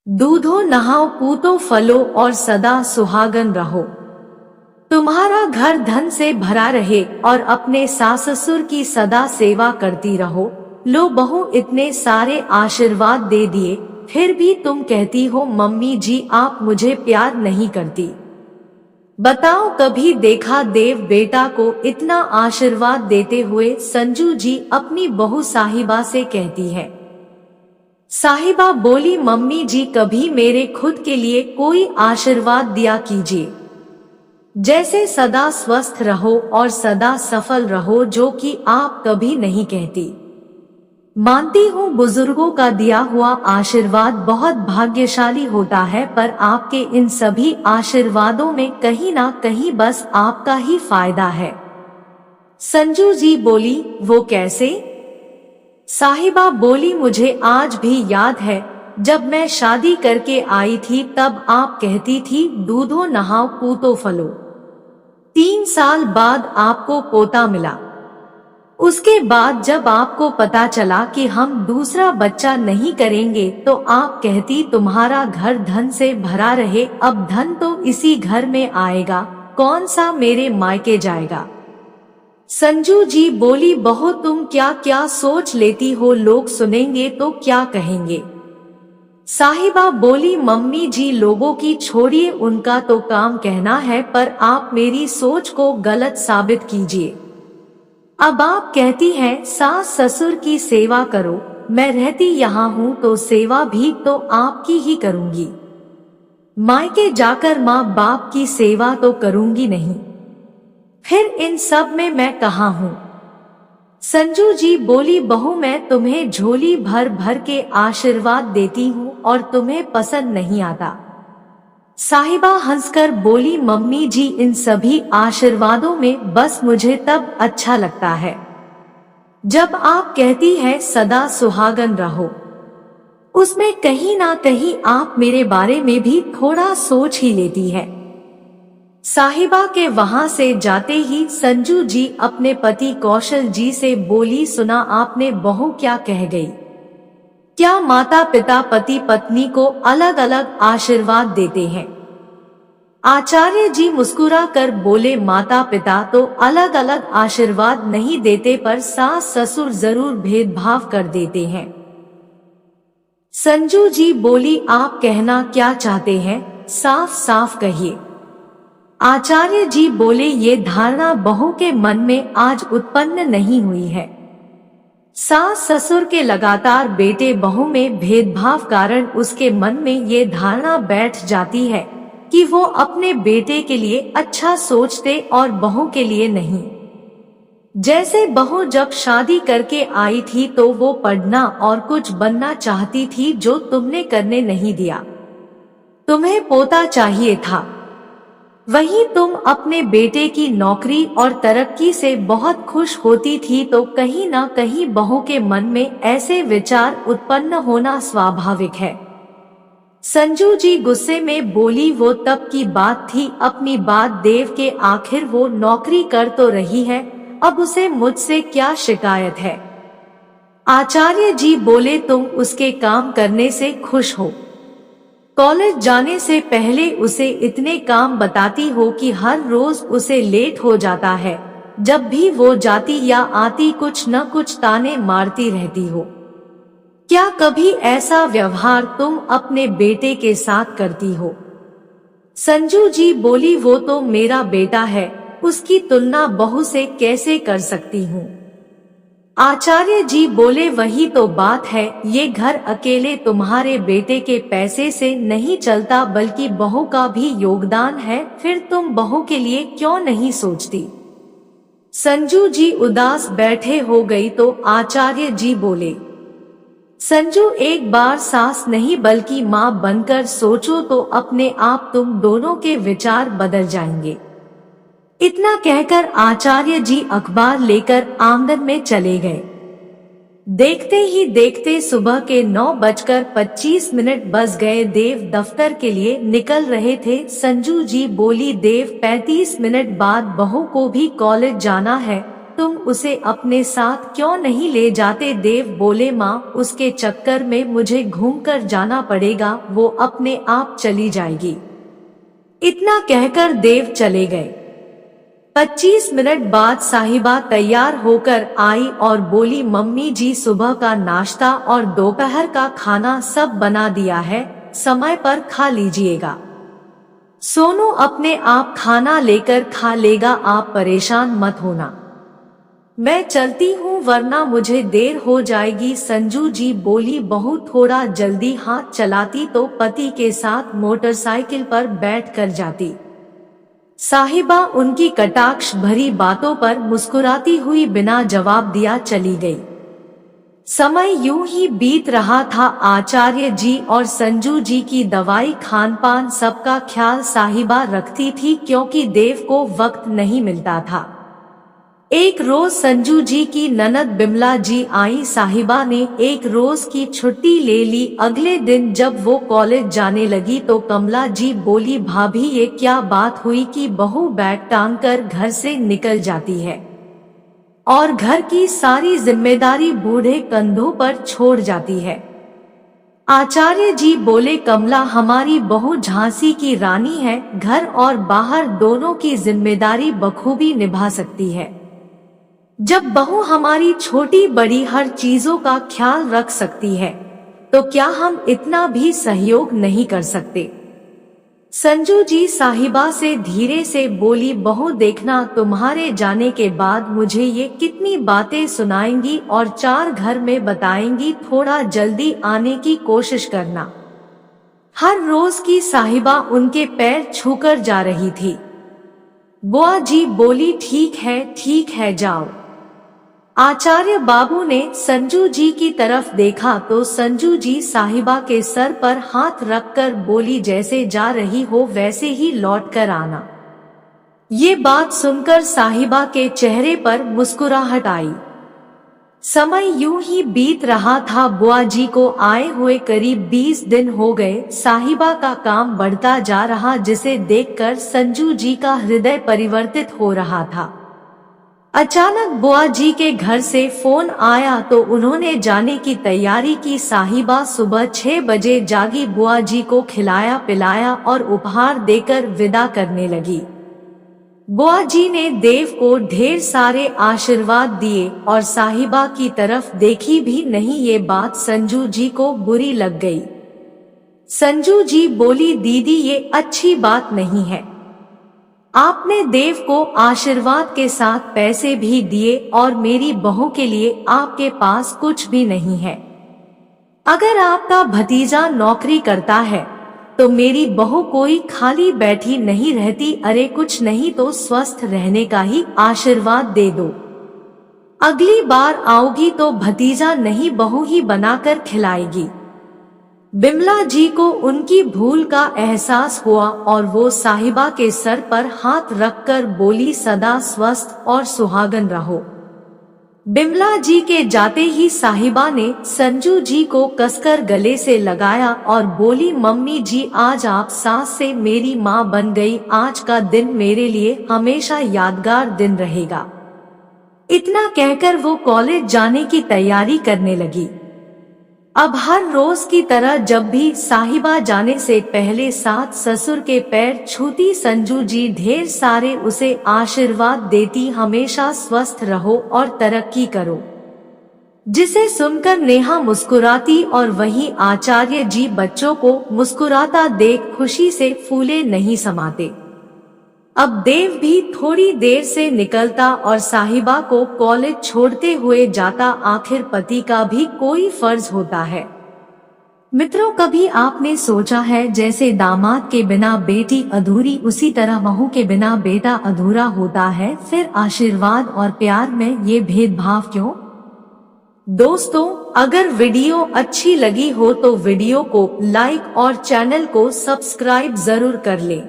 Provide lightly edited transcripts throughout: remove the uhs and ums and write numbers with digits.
दूधो नहाओ पूतो फलो और सदा सुहागन रहो। तुम्हारा घर धन से भरा रहे और अपने सास ससुर की सदा सेवा करती रहो। लो बहू, इतने सारे आशीर्वाद दे दिए, फिर भी तुम कहती हो मम्मी जी आप मुझे प्यार नहीं करती। बताओ, कभी देखा देव बेटा को इतना आशीर्वाद देते हुए? संजू जी अपनी बहू साहिबा से कहती है। साहिबा बोली, मम्मी जी कभी मेरे खुद के लिए कोई आशीर्वाद दिया कीजिए, जैसे सदा स्वस्थ रहो और सदा सफल रहो, जो कि आप कभी नहीं कहती। मानती हूँ बुजुर्गों का दिया हुआ आशीर्वाद बहुत भाग्यशाली होता है, पर आपके इन सभी आशीर्वादों में कहीं ना कहीं बस आपका ही फायदा है। संजू जी बोली, वो कैसे? साहिबा बोली, मुझे आज भी याद है, जब मैं शादी करके आई थी तब आप कहती थी दूधो नहाओ पूतो फलो। 3 साल बाद आपको पोता मिला। उसके बाद जब आपको पता चला कि हम दूसरा बच्चा नहीं करेंगे तो आप कहती तुम्हारा घर धन से भरा रहे। अब धन तो इसी घर में आएगा, कौन सा मेरे मायके जाएगा। संजू जी बोली, बहू तुम क्या क्या सोच लेती हो, लोग सुनेंगे तो क्या कहेंगे। साहिबा बोली, मम्मी जी लोगों की छोड़िए, उनका तो काम कहना है, पर आप मेरी सोच को गलत साबित कीजिए। अब आप कहती हैं सास ससुर की सेवा करो, मैं रहती यहाँ हूँ तो सेवा भी तो आपकी ही करूँगी। मायके जाकर माँ बाप की सेवा तो करूँगी नहीं, फिर इन सब में मैं कहाँ हूँ। संजू जी बोली, बहू मैं तुम्हें झोली भर भर के आशीर्वाद देती हूँ और तुम्हें पसंद नहीं आता। साहिबा हंसकर बोली, मम्मी जी इन सभी आशीर्वादों में बस मुझे तब अच्छा लगता है जब आप कहती हैं सदा सुहागन रहो। उसमें कहीं ना कहीं आप मेरे बारे में भी थोड़ा सोच ही लेती है। साहिबा के वहां से जाते ही संजू जी अपने पति कौशल जी से बोली, सुना आपने, बहू क्या कह गई? क्या माता पिता पति पत्नी को अलग अलग आशीर्वाद देते हैं? आचार्य जी मुस्कुरा कर बोले, माता पिता तो अलग अलग आशीर्वाद नहीं देते, पर सास ससुर जरूर भेदभाव कर देते हैं। संजू जी बोली, आप कहना क्या चाहते हैं, साफ साफ कहिए। आचार्य जी बोले, ये धारणा बहू के मन में आज उत्पन्न नहीं हुई है। सास ससुर के लगातार बेटे बहू में भेदभाव कारण उसके मन में ये धारणा बैठ जाती है कि वो अपने बेटे के लिए अच्छा सोचते और बहू के लिए नहीं। जैसे बहू जब शादी करके आई थी तो वो पढ़ना और कुछ बनना चाहती थी, जो तुमने करने नहीं दिया। तुम्हें पोता चाहिए था, वहीं तुम अपने बेटे की नौकरी और तरक्की से बहुत खुश होती थी, तो कहीं ना कहीं बहू के मन में ऐसे विचार उत्पन्न होना स्वाभाविक है। संजू जी गुस्से में बोली, वो तब की बात थी, अपनी बात देव के, आखिर वो नौकरी कर तो रही है, अब उसे मुझसे क्या शिकायत है। आचार्य जी बोले, तुम उसके काम करने से खुश हो। कॉलेज जाने से पहले उसे इतने काम बताती हो कि हर रोज उसे लेट हो जाता है। जब भी वो जाती या आती कुछ न कुछ ताने मारती रहती हो। क्या कभी ऐसा व्यवहार तुम अपने बेटे के साथ करती हो? संजू जी बोली, वो तो मेरा बेटा है, उसकी तुलना बहू से कैसे कर सकती हूँ। आचार्य जी बोले, वही तो बात है, ये घर अकेले तुम्हारे बेटे के पैसे से नहीं चलता, बल्कि बहू का भी योगदान है, फिर तुम बहू के लिए क्यों नहीं सोचती। संजू जी उदास बैठे हो गई तो आचार्य जी बोले, संजू एक बार सास नहीं बल्कि माँ बनकर सोचो तो अपने आप तुम दोनों के विचार बदल जाएंगे। इतना कहकर आचार्य जी अखबार लेकर आंगन में चले गए। देखते ही देखते सुबह के 9:25 बज गए। देव दफ्तर के लिए निकल रहे थे। संजू जी बोली, देव 35 मिनट बाद बहू को भी कॉलेज जाना है, तुम उसे अपने साथ क्यों नहीं ले जाते? देव बोले, माँ, उसके चक्कर में मुझे घूमकर जाना पड़ेगा, वो अपने आप चली जाएगी। इतना कहकर देव चले गए। 25 मिनट बाद साहिबा तैयार होकर आई और बोली, मम्मी जी, सुबह का नाश्ता और दोपहर का खाना सब बना दिया है, समय पर खा लीजिएगा। सोनू अपने आप खाना लेकर खा लेगा, आप परेशान मत होना। मैं चलती हूँ वरना मुझे देर हो जाएगी। संजू जी बोली, बहू थोड़ा जल्दी हाथ चलाती तो पति के साथ मोटरसाइकिल पर बैठ कर जाती। साहिबा उनकी कटाक्ष भरी बातों पर मुस्कुराती हुई बिना जवाब दिया चली गई। समय यूं ही बीत रहा था। आचार्य जी और संजू जी की दवाई, खान पान, सबका ख्याल साहिबा रखती थी क्योंकि देव को वक्त नहीं मिलता था। एक रोज संजू जी की ननद बिमला जी आई। साहिबा ने एक रोज की छुट्टी ले ली। अगले दिन जब वो कॉलेज जाने लगी तो कमला जी बोली, भाभी ये क्या बात हुई कि बहू बैग टांग कर घर से निकल जाती है और घर की सारी जिम्मेदारी बूढ़े कंधों पर छोड़ जाती है। आचार्य जी बोले, कमला हमारी बहू झांसी की रानी है, घर और बाहर दोनों की जिम्मेदारी बखूबी निभा सकती है। जब बहू हमारी छोटी बड़ी हर चीजों का ख्याल रख सकती है तो क्या हम इतना भी सहयोग नहीं कर सकते? संजू जी साहिबा से धीरे से बोली, बहू देखना, तुम्हारे जाने के बाद मुझे ये कितनी बातें सुनाएंगी और 4 घर में बताएंगी, थोड़ा जल्दी आने की कोशिश करना। हर रोज की साहिबा उनके पैर छूकर जा रही थी। बुआ जी बोली, ठीक है जाओ। आचार्य बाबू ने संजू जी की तरफ देखा तो संजू जी साहिबा के सर पर हाथ रखकर बोली, जैसे जा रही हो वैसे ही लौट कर आना। ये बात सुनकर साहिबा के चेहरे पर मुस्कुराहट आई। समय यूं ही बीत रहा था। बुआ जी को आए हुए करीब 20 दिन हो गए। साहिबा का काम बढ़ता जा रहा, जिसे देखकर संजू जी का हृदय परिवर्तित हो रहा था। अचानक बुआ जी के घर से फोन आया तो उन्होंने जाने की तैयारी की। साहिबा सुबह 6 बजे जागी, बुआ जी को खिलाया पिलाया और उपहार देकर विदा करने लगी। बुआ जी ने देव को ढेर सारे आशीर्वाद दिए और साहिबा की तरफ देखी भी नहीं। ये बात संजू जी को बुरी लग गई। संजू जी बोली, दीदी ये अच्छी बात नहीं है। आपने देव को आशीर्वाद के साथ पैसे भी दिए और मेरी बहू के लिए आपके पास कुछ भी नहीं है। अगर आपका भतीजा नौकरी करता है तो मेरी बहू कोई खाली बैठी नहीं रहती। अरे कुछ नहीं तो स्वस्थ रहने का ही आशीर्वाद दे दो। अगली बार आओगी तो भतीजा नहीं बहू ही बनाकर खिलाएगी। बिमला जी को उनकी भूल का एहसास हुआ और वो साहिबा के सर पर हाथ रखकर बोली, सदा स्वस्थ और सुहागन रहो। बिमला जी के जाते ही साहिबा ने संजू जी को कसकर गले से लगाया और बोली, मम्मी जी आज आप सास से मेरी माँ बन गई। आज का दिन मेरे लिए हमेशा यादगार दिन रहेगा। इतना कहकर वो कॉलेज जाने की तैयारी करने लगी। अब हर रोज की तरह जब भी साहिबा जाने से पहले सास ससुर के पैर छूती, संजू जी ढेर सारे उसे आशीर्वाद देती, हमेशा स्वस्थ रहो और तरक्की करो। जिसे सुनकर नेहा मुस्कुराती और वहीं आचार्य जी बच्चों को मुस्कुराता देख खुशी से फूले नहीं समाते। अब देव भी थोड़ी देर से निकलता और साहिबा को कॉलेज छोड़ते हुए जाता। आखिर पति का भी कोई फर्ज होता है। मित्रों, कभी आपने सोचा है जैसे दामाद के बिना बेटी अधूरी, उसी तरह बहू के बिना बेटा अधूरा होता है? फिर आशीर्वाद और प्यार में ये भेदभाव क्यों? दोस्तों, अगर वीडियो अच्छी लगी हो तो वीडियो को लाइक और चैनल को सब्सक्राइब जरूर कर लें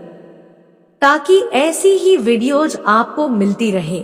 ताकि ऐसी ही वीडियोज आपको मिलती रहे।